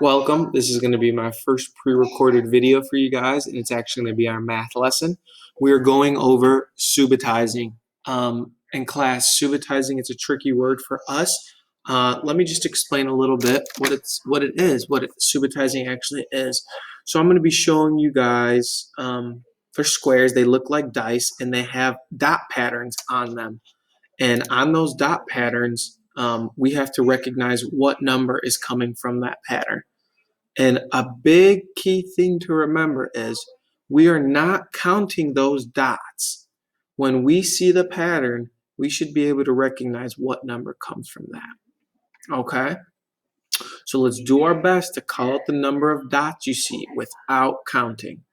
Welcome. This is going to be my first pre-recorded video for you guys, and it's actually going to be our math lesson. We are going over subitizing. In class, subitizing, it's a tricky word for us. Let me just explain a little bit what subitizing actually is. So I'm going to be showing you guys, they're squares, they look like dice, and they have dot patterns on them. And on those dot patterns, we have to recognize what number is coming from that pattern. And a big key thing to remember is we are not counting those dots. When we see the pattern, we should be able to recognize what number comes from that. Okay? So let's do our best to call out the number of dots you see without counting.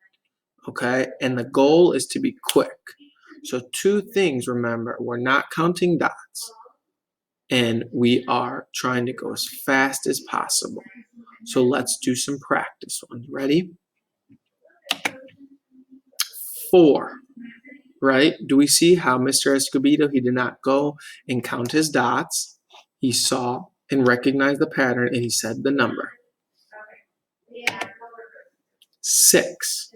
Okay? And the goal is to be quick. So two things, remember, we're not counting dots. And we are trying to go as fast as possible. So let's do some practice ones. Ready? 4, right? Do we see how Mr. Escobedo, he did not go and count his dots. He saw and recognized the pattern, and he said the number. 6.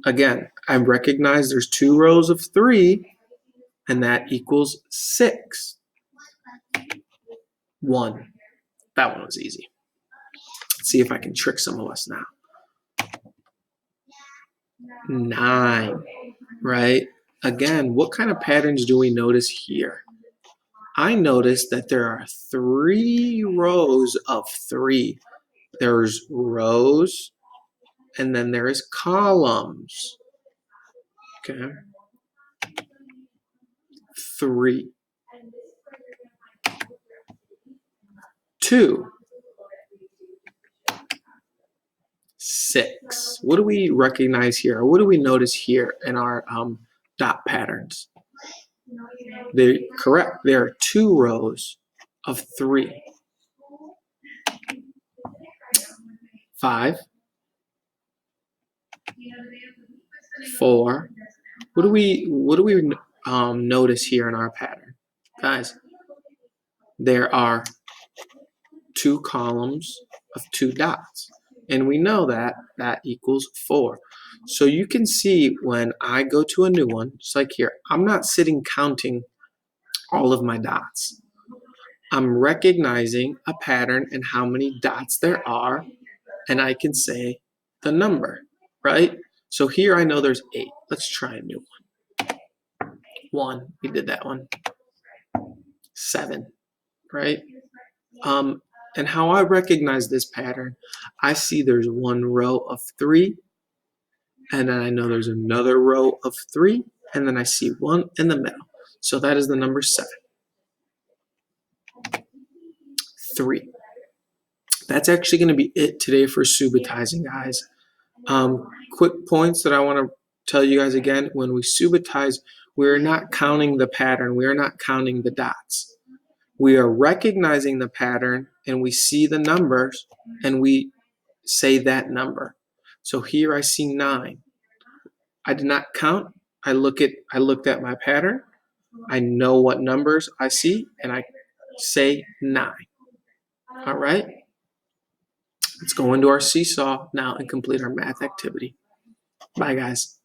Again, I recognize there's 2 rows of 3, and that equals 6. 1. That one was easy. Let's see if I can trick some of us now. 9, right? Again, what kind of patterns do we notice here? I notice that there are 3 rows of 3. There's rows, and then there is columns. Okay. 3. 2. 6. What do we recognize here? Or what do we notice here in our dot patterns? They're correct. There are 2 rows of 3. 5. 4. What do we notice here in our pattern, guys? There are 2 columns of 2 dots. And we know that that equals 4. So you can see when I go to a new one, just like here, I'm not sitting counting all of my dots. I'm recognizing a pattern and how many dots there are, and I can say the number, right? So here I know there's 8. Let's try a new one. 1, we did that one. 7, right? And how I recognize this pattern, I see there's 1 row of 3, and then I know there's another row of 3, and then I see 1 in the middle. So that is the number 7. 3. That's actually going to be it today for subitizing, guys. Quick points that I want to tell you guys again. When we subitize, we're not counting the pattern. We are not counting the dots. We are recognizing the pattern, and we see the numbers, and we say that number. So here I see 9. I did not count. I looked at my pattern. I know what numbers I see, and I say 9. All right? Let's go into our seesaw now and complete our math activity. Bye, guys.